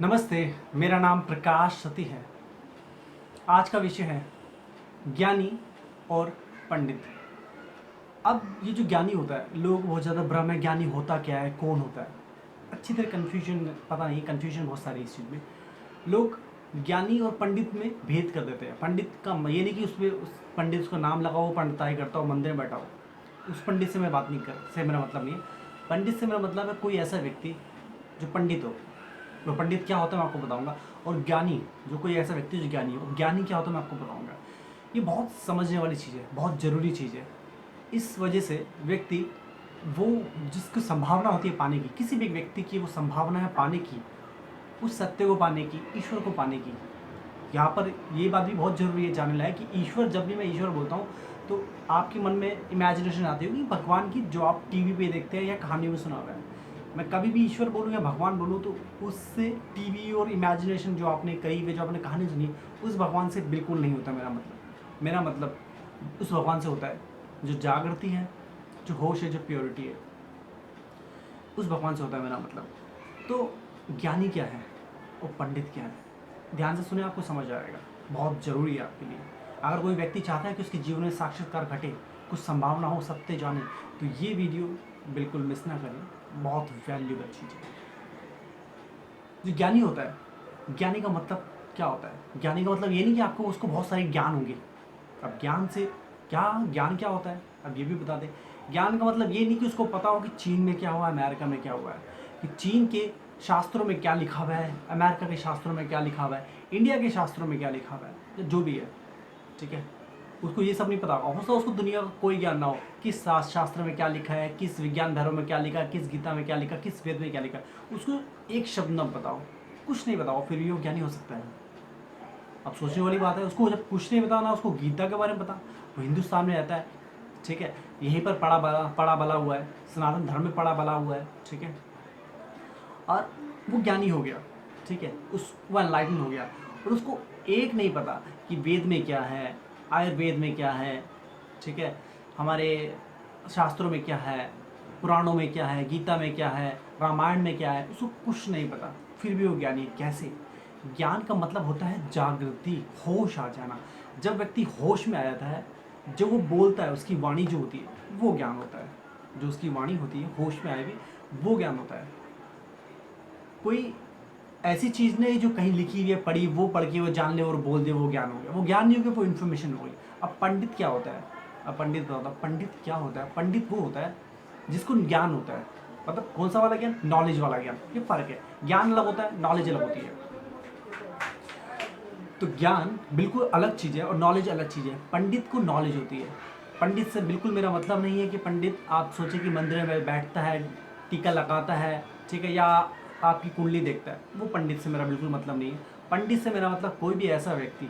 नमस्ते, मेरा नाम प्रकाश सती है। आज का विषय है ज्ञानी और पंडित। अब ये जो ज्ञानी होता है, लोग बहुत ज़्यादा भ्रम है ज्ञानी होता क्या है, कौन होता है, अच्छी तरह कन्फ्यूजन, पता नहीं, कन्फ्यूजन बहुत सारी इस चीज़ में। लोग ज्ञानी और पंडित में भेद कर देते हैं। पंडित का ये नहीं कि उसमें उस पंडित उसका नाम लगा हो, पंडिताई करता हो, मंदिर में बैठा हो, उस पंडित से मैं बात नहीं कर से मेरा मतलब नहीं है। पंडित से मेरा मतलब है कोई ऐसा व्यक्ति जो पंडित हो। तो पंडित क्या होता है मैं आपको बताऊंगा, और ज्ञानी जो कोई ऐसा व्यक्ति जो ज्ञानी हो, ज्ञानी क्या होता है मैं आपको बताऊंगा। ये बहुत समझने वाली चीज़ है, बहुत ज़रूरी चीज़ है। इस वजह से व्यक्ति वो जिसको संभावना होती है पाने की, किसी भी व्यक्ति की वो संभावना है पाने की, उस सत्य को पाने की, ईश्वर को पाने की। यहाँ पर ये बात भी बहुत ज़रूरी है जानने लायक कि ईश्वर, जब भी मैं ईश्वर बोलता हूँ तो आपके मन में इमेजिनेशन आती होगी भगवान की, जो आप टीवी पे देखते हैं या कहानियों में सुना हुआ है। मैं कभी भी ईश्वर बोलूँ या भगवान बोलूँ तो उससे टीवी और इमेजिनेशन जो आपने करी है, जो आपने कहानी सुनी, उस भगवान से बिल्कुल नहीं होता। मेरा मतलब उस भगवान से होता है जो जागृति है, जो होश है, जो प्योरिटी है, उस भगवान से होता है मेरा मतलब। तो ज्ञानी क्या है और पंडित क्या है, ध्यान से सुने, आपको समझ आएगा, बहुत ज़रूरी है आपके लिए। अगर कोई व्यक्ति चाहता है कि उसके जीवन में साक्षात्कार घटे, कुछ संभावना हो, सत्य जाने, तो ये वीडियो बिल्कुल मिस ना करें, बहुत वैल्यूबल चीज़ है। जो ज्ञानी होता है, ज्ञानी का मतलब क्या होता है? ज्ञानी का मतलब ये नहीं कि आपको उसको बहुत सारे ज्ञान होंगे। अब ज्ञान से ज्ञान क्या होता है, अब ये भी बता दें। ज्ञान का मतलब ये नहीं कि उसको पता हो कि चीन में क्या हुआ है, अमेरिका में क्या हुआ है, कि चीन के शास्त्रों में क्या लिखा हुआ है, अमेरिका के शास्त्रों में क्या लिखा हुआ है, इंडिया के शास्त्रों में क्या लिखा हुआ है, जो भी है, ठीक है। उसको ये सब नहीं पता होगा, हो सकता है उसको दुनिया का कोई ज्ञान ना हो, किस शास्त्र में क्या लिखा है, किस विज्ञान भैरव में क्या लिखा है, किस गीता में क्या लिखा, किस वेद में क्या लिखा है, उसको एक शब्द ना बताओ, कुछ नहीं बताओ, फिर भी वो ज्ञानी हो सकता है। अब सोचने वाली बात है, उसको जब कुछ नहीं बताना, उसको गीता के बारे में पता, वो हिंदुस्तान में रहता है, ठीक है, यहीं पर पड़ा बला हुआ है, सनातन धर्म में पड़ा बला हुआ है, ठीक है, और वो ज्ञानी हो गया, ठीक है, वो एनलाइटन हो गया, और उसको एक नहीं पता कि वेद में क्या है, आयुर्वेद में क्या है, ठीक है, हमारे शास्त्रों में क्या है, पुराणों में क्या है, गीता में क्या है, रामायण में क्या है, उसको कुछ नहीं पता, फिर भी वो ज्ञानी है। कैसे? ज्ञान का मतलब होता है जागृति, होश आ जाना। जब व्यक्ति होश में आ जाता है, जो वो बोलता है, उसकी वाणी जो होती है, वो ज्ञान होता है। जो उसकी वाणी होती है, होश में आए हुए, वो ज्ञान होता है। कोई ऐसी चीज़ नहीं जो कहीं लिखी हुई है, पढ़ी, वो पढ़ के वो जान ले और बोल दे, वो ज्ञान हो गया। वो ज्ञान नहीं हो गया, वो इन्फॉर्मेशन हो गई। अब पंडित क्या होता है? अब पंडित बताता हूँ, पंडित क्या होता है। पंडित वो होता है जिसको ज्ञान होता है, मतलब कौन सा वाला ज्ञान? नॉलेज वाला ज्ञान। ये फ़र्क है, ज्ञान अलग होता है, नॉलेज अलग होती है। तो ज्ञान बिल्कुल अलग चीज़ है और नॉलेज अलग चीज़ है। पंडित को नॉलेज होती है। पंडित से बिल्कुल मेरा मतलब नहीं है कि पंडित आप सोचे कि मंदिर में बैठता है, टीका लगाता है, ठीक है, या आपकी कुंडली देखता है, वो पंडित से मेरा बिल्कुल मतलब नहीं है। पंडित से मेरा मतलब कोई भी ऐसा व्यक्ति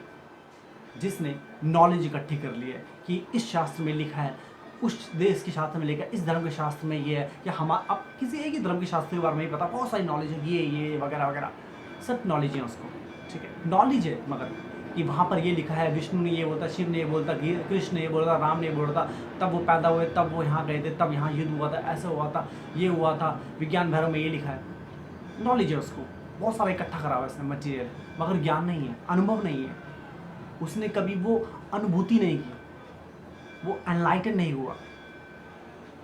जिसने नॉलेज इकट्ठी कर ली है कि इस शास्त्र में लिखा है, उस देश के शास्त्र में लिखा है, इस धर्म के शास्त्र में ये है, या हमारा अब किसी एक ही धर्म के शास्त्र के बारे में ही पता, बहुत सारी नॉलेज है, ये वगैरह वगैरह, सब नॉलेज है उसको, ठीक है, नॉलेज है, मगर कि वहाँ पर ये लिखा है, विष्णु ने ये बोलता, शिव ने ये बोलता, कृष्ण ने ये बोलता, राम ने ये बोलता, तब वो पैदा हुए, तब वो यहाँ गए थे, तब यहाँ युद्ध हुआ था, ऐसा हुआ था, ये हुआ था, विज्ञान भैरव में ये लिखा है। नॉलेज है उसको, बहुत सारा इकट्ठा करा हुआ है इसने मटीरियल, मगर ज्ञान नहीं है, अनुभव नहीं है। उसने कभी वो अनुभूति नहीं की, वो एनलाइटन नहीं हुआ,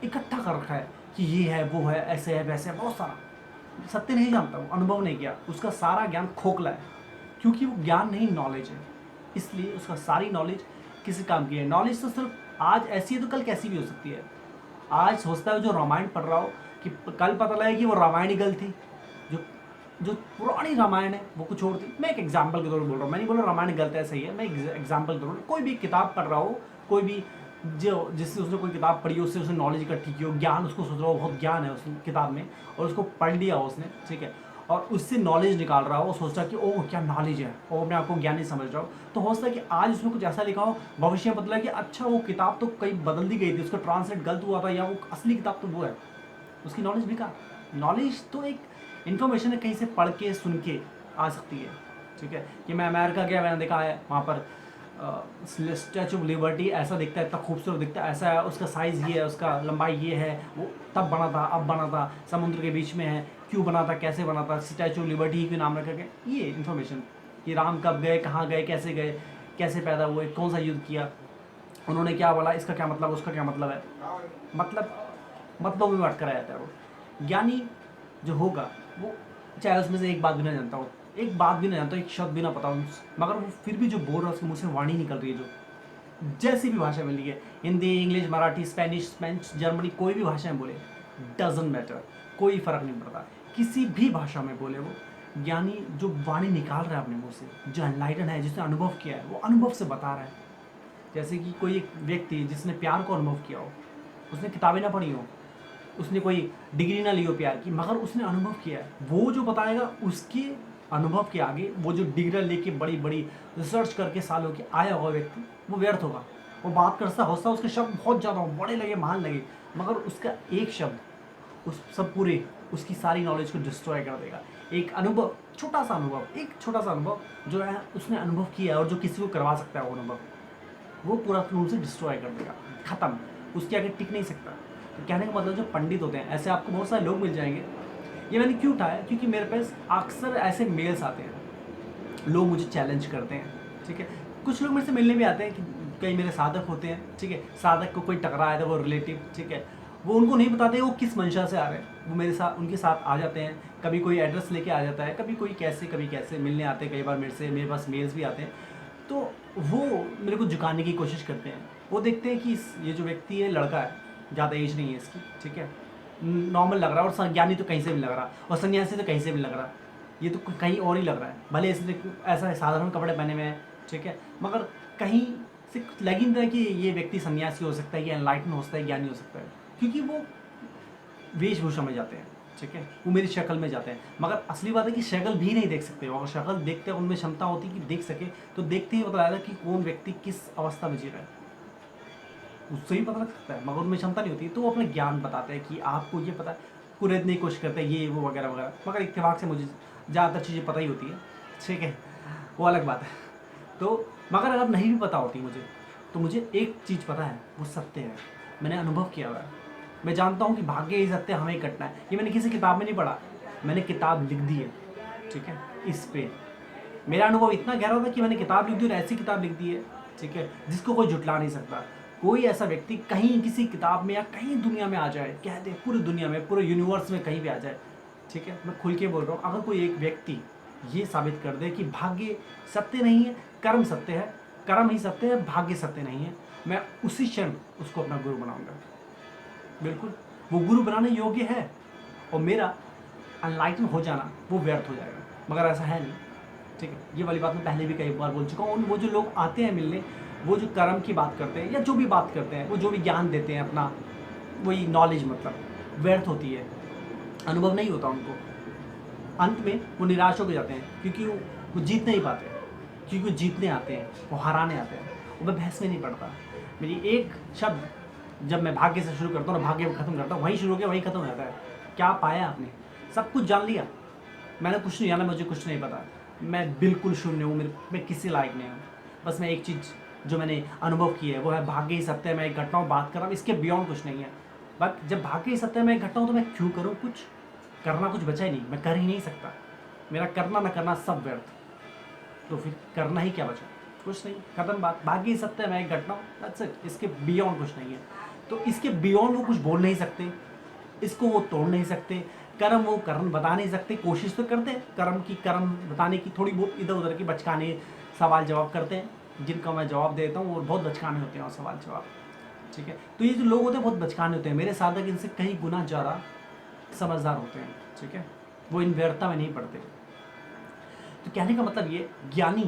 इकट्ठा कर रखा है कि ये है, वो है, ऐसे है, वैसे है, बहुत सारा। सत्य नहीं जानता, वो अनुभव नहीं किया, उसका सारा ज्ञान खोखला है, क्योंकि वो ज्ञान नहीं, नॉलेज है। इसलिए उसका सारी नॉलेज किसी काम की है। नॉलेज तो सिर्फ आज ऐसी है तो कल कैसी भी हो सकती है। आज सोचता है जो रामायण पढ़ रहा हो कि कल पता लगे कि वो रामायण ही गलत थी, जो जो पुरानी रामायण है वो कुछ और थी। मैं एक एग्जाम्पल के तौर पर बोल रहा हूँ, मैं नहीं बोल रहा रामायण गलत है, सही है, मैं एग्जाम्पल के तौर पर, कोई भी किताब पढ़ रहा हो, कोई भी जो जिससे उसने कोई किताब पढ़ी हो, उससे उसने नॉलेज इकट्ठी की हो, ज्ञान उसको सोच रहा हो बहुत ज्ञान है उस किताब में, और उसको पढ़ लिया हो उसने, ठीक है, और उससे नॉलेज निकाल रहा हो, सोच रहा कि ओह क्या नॉलेज है, और अपने आपको ज्ञानी समझ रहा हो, तो हो सकता है कि आज उसमें कुछ ऐसा लिखा हो, भविष्य में बदला कि अच्छा वो किताब तो कहीं बदल दी गई थी, उसका ट्रांसलेट गलत हुआ था, या वो असली किताब तो वो है, उसकी नॉलेज बेकार। नॉलेज तो एक इन्फॉर्मेशन है, कहीं से पढ़ के सुन के आ सकती है, ठीक है। कि मैं अमेरिका गया, मैंने देखा है वहाँ पर स्टैचू ऑफ लिबर्टी ऐसा दिखता है, इतना खूबसूरत दिखता है, ऐसा है, उसका साइज़ ये है, उसका लंबाई ये है, वो तब बना था, अब बना था, समुद्र के बीच में है, क्यों बना था, कैसे बना था, स्टैचू ऑफ लिबर्टी क्यों नाम रखा गया, ये इन्फॉर्मेशन, कि राम कब गए, कहाँ गए, कैसे पैदा हुए, कौन सा युद्ध किया, उन्होंने क्या बोला, इसका क्या मतलब, उसका क्या मतलब है, मतलब में बात कराया जाता है। वो ज्ञानी जो होगा वो चाहे उसमें से एक बात भी ना जानता हो, एक शब्द भी ना पता हो, मगर वो फिर भी जो बोल रहा है उसके मुँह से वाणी निकल रही है, जो जैसी भी भाषा मिली है, Hindi, English, Marathi, Spanish, Germany, कोई भी भाषा में बोले, डजंट मैटर, कोई फ़र्क नहीं पड़ता, किसी भी भाषा में बोले, वो ज्ञानी जो वाणी निकाल रहा है अपने मुँह से, जो एनलाइटन है, जिसने अनुभव किया है, वो अनुभव से बता रहा है। जैसे कि कोई एक व्यक्ति जिसने प्यार को अनुभव किया हो, उसने किताबें ना पढ़ी हो, उसने कोई डिग्री ना ली हो प्यार की, मगर उसने अनुभव किया है, वो जो बताएगा उसके अनुभव के आगे वो जो डिग्री लेके बड़ी बड़ी रिसर्च करके सालों की आया होगा व्यक्ति, वो व्यर्थ होगा। वो बात करता होता, उसके शब्द बहुत ज़्यादा हो, बड़े लगे, महान लगे, मगर उसका एक शब्द उस सब पूरे उसकी सारी नॉलेज को डिस्ट्रॉय कर देगा। एक अनुभव, एक छोटा सा अनुभव जो है उसने अनुभव किया है और जो किसी को करवा सकता है वो अनुभव, वो पूरा रूप से डिस्ट्रॉय कर देगा, ख़त्म, उसके आगे टिक नहीं सकता। तो कहने का मतलब जो पंडित होते हैं, ऐसे आपको बहुत सारे लोग मिल जाएंगे। ये मैंने क्यों उठाया, क्योंकि मेरे पास अक्सर ऐसे मेल्स आते हैं, लोग मुझे चैलेंज करते हैं, ठीक है। कुछ लोग मेरे से मिलने भी आते हैं, कि कई मेरे साधक होते हैं, ठीक है, साधक को कोई टकरा आया था, वो रिलेटिव, ठीक है, वो उनको नहीं बताते वो किस मंशा से आ रहे हैं, वो मेरे साथ उनके साथ आ जाते हैं, कभी कोई एड्रेस लेके आ जाता है, कभी कैसे मिलने आते हैं, कई बार मेरे पास मेल्स भी आते हैं, तो वो मेरे को झुकाने की कोशिश करते हैं। वो देखते हैं कि ये जो व्यक्ति है लड़का है, ज़्यादा एज नहीं है इसकी, ठीक है, नॉर्मल लग रहा है, और ज्ञानी तो कहीं से भी लग रहा, और सन्यासी तो कहीं से भी लग रहा, ये तो कहीं और ही लग रहा है, भले इसने ऐसा साधारण कपड़े पहने हुए हैं, ठीक है, मगर कहीं से लग ही नहीं रहा कि ये व्यक्ति सन्यासी हो सकता है, या एनलाइटन हो सकता है, ज्ञानी हो सकता है, क्योंकि वो वेशभूषा में जाते हैं, ठीक है, वो मेरी शक्ल में जाते हैं। मगर असली बात है कि शक्ल भी नहीं देख सकते, अगर शक्ल देखते हैं, उनमें क्षमता होती कि देख सके, तो देखते ही पता लगता है कि कौन व्यक्ति किस अवस्था में जी रहा है, उससे ही पता लग सकता है, मगर उनमें क्षमता नहीं होती, तो वो अपने ज्ञान बताते हैं कि आपको ये पता है, कुरेदने की कोशिश करते हैं, ये वो वगैरह वगैरह, मगर इत्तेफाक से मुझे ज़्यादातर चीज़ें पता ही होती है, ठीक है, वो अलग बात है। तो मगर अगर नहीं भी पता होती मुझे, तो मुझे एक चीज़ पता है, वो सत्य है, मैंने अनुभव किया हुआ है, मैं जानता हूँ कि भाग्य ही सत्य, हमें कटना है, ये मैंने किसी किताब में नहीं पढ़ा, मैंने किताब लिख दी है, ठीक है, इस पे मेरा अनुभव इतना गहरा था कि मैंने किताब लिख दी, और ऐसी किताब लिख दी है, ठीक है, जिसको कोई जुटला नहीं सकता। कोई ऐसा व्यक्ति कहीं किसी किताब में या कहीं दुनिया में आ जाए, कह दे पूरी दुनिया में, पूरे यूनिवर्स में कहीं भी आ जाए, ठीक है, मैं खुल के बोल रहा हूँ, अगर कोई एक व्यक्ति ये साबित कर दे कि भाग्य सत्य नहीं है, कर्म सत्य है, कर्म ही सत्य है, भाग्य सत्य नहीं है, मैं उसी क्षण उसको अपना गुरु बनाऊंगा। बिल्कुल, वो गुरु बनाने योग्य है, और मेरा अनलाइटन हो जाना वो व्यर्थ हो जाएगा, मगर ऐसा है नहीं, ठीक है। ये वाली बात मैं पहले भी कई बार बोल चुका हूँ। वो जो लोग आते हैं मिलने, वो जो कर्म की बात करते हैं या जो भी बात करते हैं, वो जो भी ज्ञान देते हैं अपना, वही नॉलेज मतलब व्यर्थ होती है, अनुभव नहीं होता उनको, अंत में वो निराश होकर जाते हैं, क्योंकि वो जीत नहीं पाते, क्योंकि वो जीतने आते हैं, वो हराने आते हैं, वो बहस में नहीं पड़ता। मेरी एक शब्द जब मैं भाग्य से शुरू करता हूँ ना, भाग्य खत्म करता हूँ, वहीं शुरू होकर वहीं खत्म हो जाता है। क्या पाया आपने? सब कुछ जान लिया, मैंने कुछ नहीं जाना, मुझे कुछ नहीं पता, मैं बिल्कुल शून्य हूँ, मैं किसी लायक नहीं हूँ। बस मैं एक चीज़ जो मैंने अनुभव की है वो है भाग्य ही सत्य है, मैं एक घटना बात कर रहा हूँ, इसके बियॉन्ड कुछ नहीं है। बट जब भाग्य ही सत्य है, मैं एक घटना हूँ, तो मैं क्यों करूँ कुछ? करना कुछ बचा ही नहीं, मैं कर ही नहीं सकता, मेरा करना ना करना सब व्यर्थ, तो फिर करना ही क्या बचा? कुछ नहीं, खत्म बात। भाग्य ही सत्य है, मैं एक घटना हूँ, दैट्स इट, इसके बियॉन्ड कुछ नहीं है। तो इसके बियॉन्ड वो कुछ बोल नहीं सकते, इसको वो तोड़ नहीं सकते, कर्म वो कर्म बता नहीं सकते, कोशिश तो करते हैं कर्म बताने की, थोड़ी बहुत इधर उधर की बचकाने सवाल जवाब करते हैं, जिनका मैं जवाब देता हूँ, और बहुत बचकाने होते हैं और सवाल जवाब, ठीक है। तो ये जो लोग होते हैं बहुत बचकाने होते हैं, मेरे साधक इनसे कहीं गुना ज़्यादा समझदार होते हैं, ठीक है, वो इन व्यर्थता में नहीं पड़ते। तो कहने का मतलब ये, ज्ञानी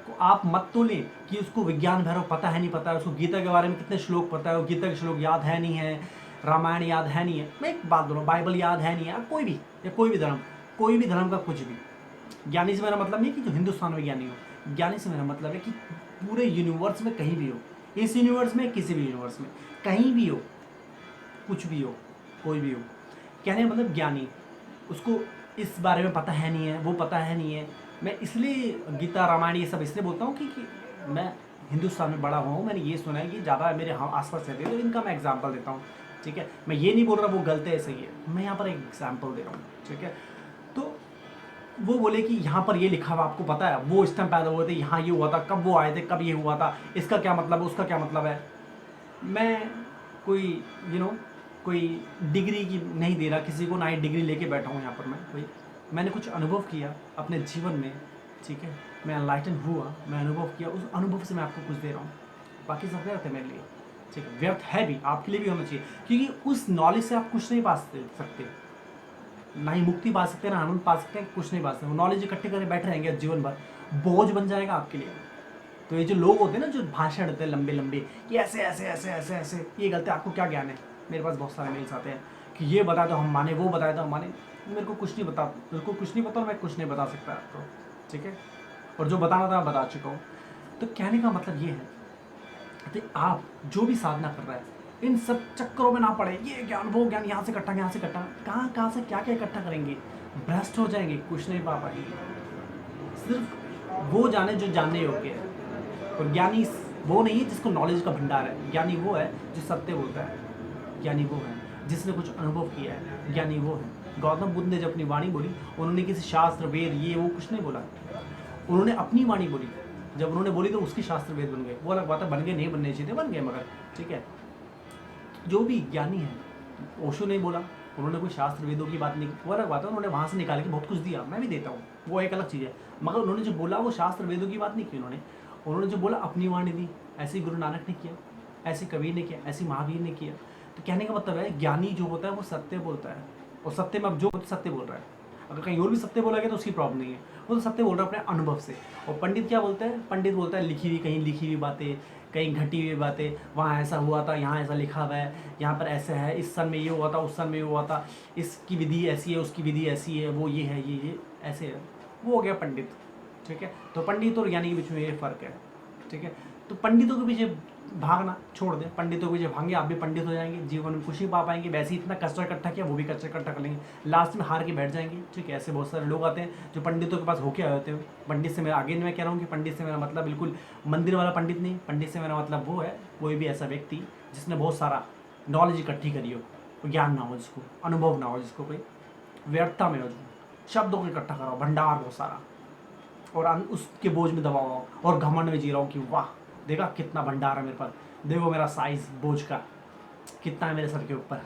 को आप मत तो लें कि उसको विज्ञान भैरव पता है नहीं पता है, उसको गीता के बारे में कितने श्लोक पता है, वो गीता के श्लोक याद है नहीं है, रामायण याद है नहीं है, मैं एक बात बोलूँ, बाइबल याद है नहीं है, कोई भी, या कोई भी धर्म का कुछ भी। ज्ञानी से मेरा मतलब नहीं कि जो हिंदुस्तान में ज्ञानी हो, ज्ञानी से मेरा मतलब है कि पूरे यूनिवर्स में कहीं भी हो, इस यूनिवर्स में, किसी भी यूनिवर्स में, कहीं भी हो, कुछ भी हो, कोई भी हो, कहने का मतलब ज्ञानी, उसको इस बारे में पता है नहीं है, वो पता है नहीं है। मैं इसलिए गीता रामायण ये सब इसलिए बोलता हूँ कि मैं हिंदुस्तान में बड़ा हुआ हूँ, मैंने ये सुना है कि ज़्यादा मेरे आसपास रहते हैं, तो इनका मैं एग्जाम्पल देता हूँ। ठीक है, मैं ये नहीं बोल रहा वो गलत है सही है, मैं यहाँ पर एक एग्जाम्पल दे रहा हूँ, ठीक है। तो वो बोले कि यहाँ पर ये लिखा हुआ आपको पता है, वो इस टाइम पैदा हुए थे, यहाँ ये हुआ था, कब वो आए थे, कब ये हुआ था, इसका क्या मतलब है, उसका क्या मतलब है। मैं कोई कोई डिग्री की नहीं दे रहा किसी को, ना ही डिग्री लेके बैठा हूँ यहाँ पर मैं कोई। मैंने कुछ अनुभव किया अपने जीवन में, ठीक है, मैं एनलाइटन हुआ, मैं अनुभव किया, उस अनुभव से मैं आपको कुछ दे रहा हूँ। बाकी सब व्यर्थ है मेरे लिए, ठीक है, व्यर्थ है भी, आपके लिए भी होना चाहिए, क्योंकि उस नॉलेज से आप कुछ नहीं पा सकते, ना ही मुक्ति पा सकते हैं, ना आनंद पा सकते हैं, कुछ नहीं पा सकते। नॉलेज इकट्ठे करके बैठे रहेंगे जीवन भर, बोझ बन जाएगा आपके लिए। तो ये जो लोग होते हैं ना, जो भाषण देते हैं लंबे लंबे कि ऐसे ऐसे ऐसे ऐसे ऐसे, ये गलत है। आपको क्या ज्ञान है? मेरे पास बहुत सारे मेल्स आते हैं कि ये बता दो हम माने, वो बताया तो हम माने। मेरे को कुछ नहीं बता, मेरे को कुछ नहीं पता, मैं कुछ नहीं बता सकता आपको, ठीक है। और जो बताना था मैं बता चुका हूँ। तो कहने का मतलब ये है कि आप जो भी साधना कर रहा है, इन सब चक्करों में ना पड़े, ये ज्ञान वो ज्ञान, यहाँ से इकट्ठा यहाँ से इकट्ठा, कहाँ कहाँ से क्या क्या इकट्ठा करेंगे, भ्रष्ट हो जाएंगे, कुछ नहीं पा पाएंगे। सिर्फ वो जाने जो जानने योग्य है। और ज्ञानी वो नहीं है जिसको नॉलेज का भंडार है, ज्ञानी वो है जो सत्य बोलता है, ज्ञानी वो है जिसने कुछ अनुभव किया है, ज्ञानी वो है। गौतम बुद्ध ने जब अपनी वाणी बोली, उन्होंने किसी शास्त्र वेद ये वो कुछ नहीं बोला, उन्होंने अपनी वाणी बोली। जब उन्होंने बोली तो उसकी शास्त्र वेद बन गए, वो अलग बात है, बन गए नहीं बनने चाहिए थे, बन गए मगर, ठीक है। जो भी ज्ञानी है, ओशो ने बोला, उन्होंने कोई शास्त्र वेदों की बात नहीं की, वो अलग बात है, उन्होंने वहाँ से निकाल के बहुत कुछ दिया, मैं भी देता हूँ, वो एक अलग चीज़ है। मगर उन्होंने जो बोला वो शास्त्र वेदों की बात नहीं की, उन्होंने जो बोला अपनी वाणी दी। ऐसे गुरु नानक ने किया, ऐसे कबीर ने किया, ऐसे महावीर ने किया। तो कहने का मतलब है ज्ञानी जो होता है वो सत्य बोलता है, और सत्य में अब जो सत्य बोल रहा है, अगर कहीं और भी सत्य बोला गया तो उसकी प्रॉब्लम नहीं है, वो तो सत्य बोल रहा है अपने अनुभव से। और पंडित क्या बोलता है? पंडित बोलता है लिखी हुई, कहीं लिखी हुई बातें, कहीं घटी हुई बातें, वहाँ ऐसा हुआ था, यहाँ ऐसा लिखा हुआ है, यहाँ पर ऐसा है, इस सन में ये हुआ था, उस सन में ये हुआ था, इसकी विधि ऐसी है, उसकी विधि ऐसी है, वो ये है, ये ऐसे है। वो हो गया पंडित, ठीक है। तो पंडित और ज्ञानी के बीच में ये फ़र्क है, ठीक है। तो पंडितों के पीछे भागना छोड़ दें, पंडितों के पीछे भागेंगे, आप भी पंडित हो जाएंगे, जीवन में खुशी पा पाएंगे। वैसे ही इतना कचरा इकट्ठा किया, वो भी कचरा इकट्ठा कर लेंगे, लास्ट में हार के बैठ जाएंगे, ठीक है। ऐसे बहुत सारे लोग आते हैं जो पंडितों के पास होके आए होते हैं। पंडित से मेरा, आगे मैं कह रहा हूँ कि पंडित से मेरा मतलब बिल्कुल मंदिर वाला पंडित नहीं, पंडित से मेरा मतलब वो है कोई भी ऐसा व्यक्ति जिसने बहुत सारा नॉलेज इकट्ठी करी हो, ज्ञान ना हो जिसको, अनुभव ना हो जिसको, कोई व्यर्थता में हो, जो शब्दों को इकट्ठा करा हो, भंडार बहुत सारा, और उसके बोझ में दबा हुआ और घमंड में जी रहा हूँ कि वाह देखा कितना भंडार है मेरे पास, देखो मेरा साइज बोझ का कितना है मेरे सर के ऊपर,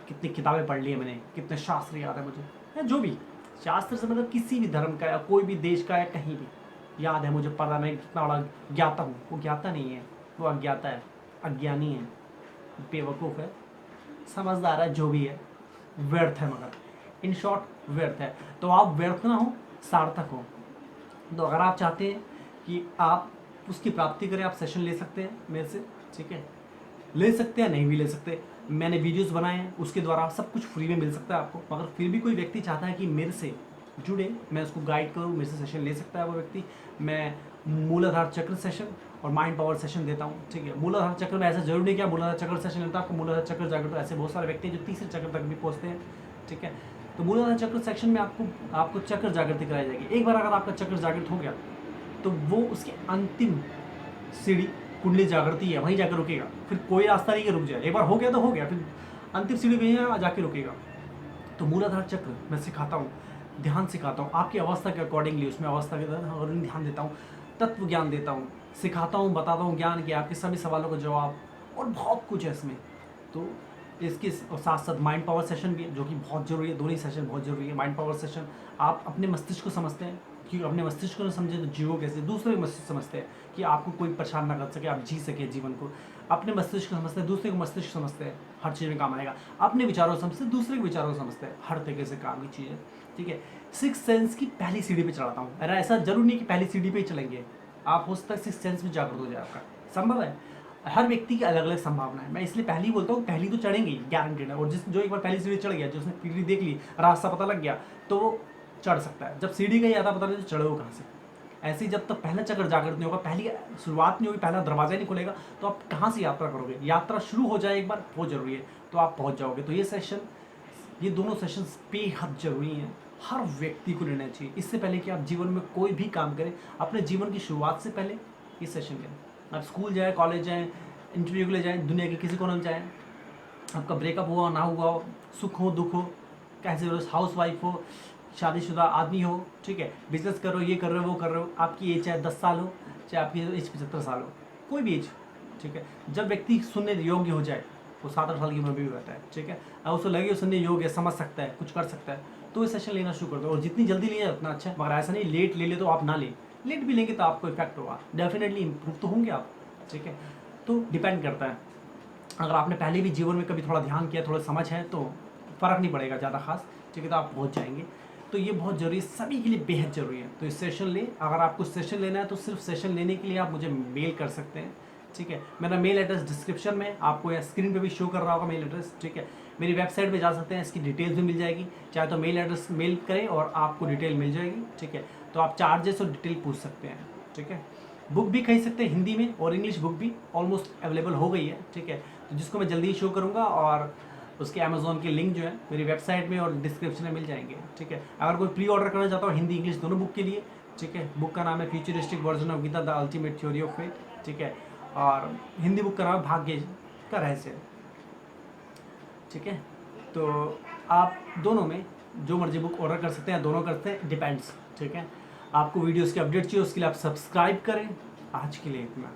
कितनी किताबें पढ़ ली है मैंने, कितने शास्त्र याद है मुझे, या जो भी शास्त्र से मतलब किसी भी धर्म का या कोई भी देश का या कहीं भी याद है मुझे, पता मैं कितना बड़ा ज्ञाता हूँ। वो ज्ञाता नहीं है, वो अज्ञाता है, अज्ञानी है, बेवकूफ़ है, समझदार है, जो भी है, व्यर्थ है, मगर इन शॉर्ट व्यर्थ है। तो आप व्यर्थ ना हो, सार्थक हो। तो अगर आप चाहते हैं कि आप उसकी प्राप्ति करें, आप सेशन ले सकते हैं मेरे से, ठीक है, ले सकते हैं, नहीं भी ले सकते। मैंने वीडियोस बनाए हैं, उसके द्वारा सब कुछ फ्री में मिल सकता है आपको। मगर फिर भी कोई व्यक्ति चाहता है कि मेरे से जुड़े, मैं उसको गाइड करूँ, मेरे से सेशन ले सकता है वो व्यक्ति। मैं मूलाधार चक्र सेशन और माइंड पावर सेशन देता हूँ, ठीक है। मूलाधार चक्र में ऐसा जरूरी नहीं कि मूलाधार चक्र सेशन लेता है आपको मूलाधार चक्र जागृत, ऐसे बहुत सारे व्यक्ति जो तीसरे चक्र तक भी पहुँचते हैं, ठीक है। तो मूलाधार चक्र सेक्शन में आपको चक्र जागृति कराई जाएगी। एक बार अगर आपका चक्र जागृत हो गया तो वो उसकी अंतिम सीढ़ी कुंडली जागृति है, वहीं जाकर रुकेगा, फिर कोई रास्ता नहीं कि रुक जाए। एक बार हो गया तो हो गया, फिर अंतिम सीढ़ी वहीं जाके रुकेगा। तो मूलाधार चक्र मैं सिखाता हूँ, ध्यान सिखाता हूँ, आपकी अवस्था के अकॉर्डिंगली उसमें अवस्था के अकॉर्डिंगली ध्यान देता हूँ, तत्व ज्ञान देता हूँ, सिखाता हूँ, बताता हूँ ज्ञान के, आपके सभी सवालों का जवाब, और बहुत कुछ है इसमें। तो इसके साथ साथ माइंड पावर सेशन भी है, जो कि बहुत ज़रूरी है। दोनों ही सेशन बहुत ज़रूरी है। माइंड पावर सेशन आप अपने मस्तिष्क को समझते हैं, क्योंकि अपने मस्तिष्क को समझे तो जीवो कैसे, दूसरे मस्तिष्क समझते हैं कि आपको कोई परेशान ना कर सके, आप जी सके जीवन को। अपने मस्तिष्क को समझते हैं, दूसरे को मस्तिष्क समझते हैं, हर चीज़ में काम आएगा। अपने विचारों को समझते हैं, दूसरे के विचारों को समझते हैं, हर तरीके से काम की चीज़ है, ठीक है। सिक्स सेंस की पहली सीढ़ी पे चढ़ाता हूँ। अरे ऐसा जरूर नहीं कि पहली सीढ़ी पे ही चलेंगे, आप हो सकता है सिक्स सेंस में जागरूक हो जाए, आपका संभव है। हर व्यक्ति की अलग अलग संभावना है, मैं इसलिए पहली बोलता हूँ, पहली तो चढ़ेंगे गारंटेड है। और जो एक बार पहली सीढ़ी चढ़ गया, जो उसने सीढ़ी देख ली, रास्ता पता लग गया, तो वो चढ़ सकता है। जब सीढ़ी का ही आता पता नहीं तो चढ़ो कहाँ से। ऐसे ही जब तक पहला चक्र जागृत नहीं होगा, पहली शुरुआत नहीं होगी, पहला दरवाजा नहीं खुलेगा, तो आप कहाँ से यात्रा करोगे। यात्रा शुरू हो जाए एक बार, बहुत जरूरी है, तो आप पहुँच जाओगे। तो ये सेशन, ये दोनों सेशन बेहद जरूरी हैं, हर व्यक्ति को लेना चाहिए। इससे पहले कि आप जीवन में कोई भी काम करें, अपने जीवन की शुरुआत से पहले ये सेशन करें। आप स्कूल जाएँ, कॉलेज जाएँ, इंटरव्यू के लिए जाएँ, दुनिया के किसी कोने में जाएँ, आपका ब्रेकअप हुआ ना हुआ हो, सुख हो दुख हो, कैसे हो, हाउस वाइफ हो, शादीशुदा आदमी हो, ठीक है, बिजनेस कर रहे हो, ये कर रहे हो, वो कर रहे हो, आपकी एज चाहे 10 साल हो, चाहे आपकी एज 75 साल हो, कोई भी एज, ठीक है, जब व्यक्ति सुनने योग्य हो जाए, वो 7-8 साल की उम्र में भी रहता है, ठीक है, और उसको लगे सुनने योग्य, समझ सकता है, कुछ कर सकता है, तो ये सेशन लेना शुरू कर दो। और जितनी जल्दी लिया उतना अच्छा है, मगर ऐसा नहीं लेट ले तो आप ना लें, लेट भी लेंगे तो आपको इफेक्ट होगा, डेफिनेटली इंप्रूव तो होंगे आप, ठीक है, तो डिपेंड करता है। अगर आपने पहले भी जीवन में कभी थोड़ा ध्यान किया, थोड़ा समझ है, तो फ़र्क नहीं पड़ेगा ज़्यादा खास, ठीक है, तो आप पहुंच जाएंगे। तो ये बहुत ज़रूरी है, सभी के लिए बेहद ज़रूरी है। तो इस सेशन ले, अगर आपको सेशन लेना है तो सिर्फ सेशन लेने के लिए आप मुझे मेल कर सकते हैं, ठीक है। मेरा मेल एड्रेस डिस्क्रिप्शन में आपको या स्क्रीन पे भी शो कर रहा होगा मेल एड्रेस, ठीक है। मेरी वेबसाइट पे जा सकते हैं, इसकी डिटेल्स भी मिल जाएगी, चाहे तो मेल एड्रेस मेल करें और आपको डिटेल मिल जाएगी, ठीक है। तो आप चार्जेस और डिटेल पूछ सकते हैं, ठीक है। बुक भी खरीद सकते हैं, हिंदी में और इंग्लिश बुक भी ऑलमोस्ट अवेलेबल हो गई है, ठीक है। तो जिसको मैं जल्दी ही शो करूँगा, और उसके अमेज़ॉन के लिंक जो है मेरी वेबसाइट में और डिस्क्रिप्शन में मिल जाएंगे, ठीक है। अगर कोई प्री ऑर्डर करना चाहता हो हिंदी इंग्लिश दोनों बुक के लिए, ठीक है, बुक का नाम है futuristic version of Gita the ultimate theory of faith, ठीक है, और हिंदी बुक का नाम है भाग्य का रहस्य, ठीक है। तो आप दोनों में जो मर्जी बुक ऑर्डर कर सकते हैं, दोनों करते हैं, डिपेंड्स, ठीक है। आपको वीडियोस की अपडेट चाहिए, उसके लिए आप सब्सक्राइब करें। आज के लिए इतना।